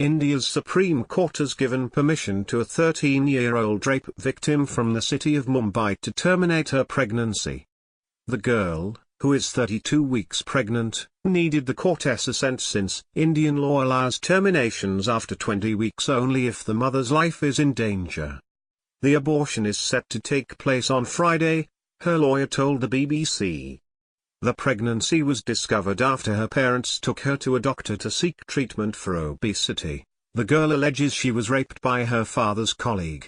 India's Supreme Court has given permission to a 13-year-old rape victim from the city of Mumbai to terminate her pregnancy. The girl, who is 32 weeks pregnant, needed the court's assent since Indian law allows terminations after 20 weeks only if the mother's life is in danger. The abortion is set to take place on Friday, her lawyer told the BBC. The pregnancy was discovered after her parents took her to a doctor to seek treatment for obesity. The girl alleges she was raped by her father's colleague.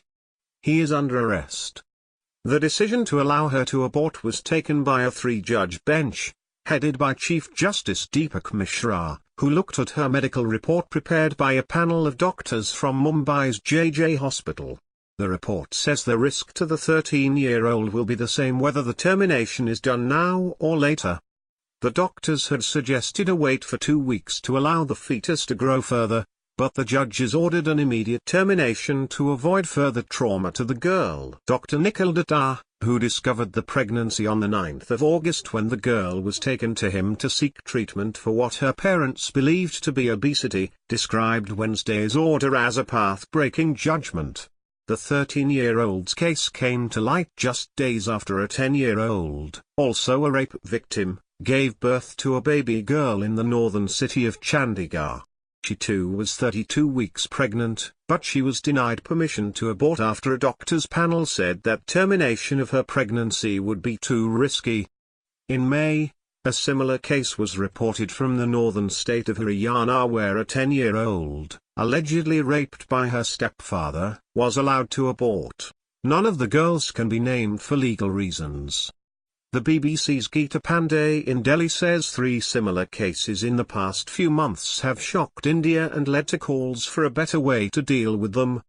He is under arrest. The decision to allow her to abort was taken by a 3-judge bench, headed by Chief Justice Deepak Mishra, who looked at her medical report prepared by a panel of doctors from Mumbai's JJ hospital. The report says the risk to the 13-year-old will be the same whether the termination is done now or later. The doctors had suggested a wait for 2 weeks to allow the fetus to grow further, but the judges ordered an immediate termination to avoid further trauma to the girl. Dr. Nikhil Datta, who discovered the pregnancy on the 9th of August when the girl was taken to him to seek treatment for what her parents believed to be obesity, described Wednesday's order as a path-breaking judgment. The 13-year-old's case came to light just days after a 10-year-old, also a rape victim, gave birth to a baby girl in the northern city of Chandigarh. She too was 32 weeks pregnant, but she was denied permission to abort after a doctor's panel said that termination of her pregnancy would be too risky. In May, a similar case was reported from the northern state of Haryana where a 10-year-old, allegedly raped by her stepfather, was allowed to abort. None of the girls can be named for legal reasons. The BBC's Geeta Pandey in Delhi says 3 similar cases in the past few months have shocked India and led to calls for a better way to deal with them.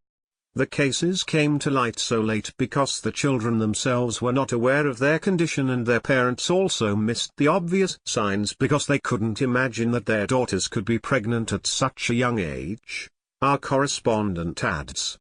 The cases came to light so late because the children themselves were not aware of their condition and their parents also missed the obvious signs because they couldn't imagine that their daughters could be pregnant at such a young age. Our correspondent adds.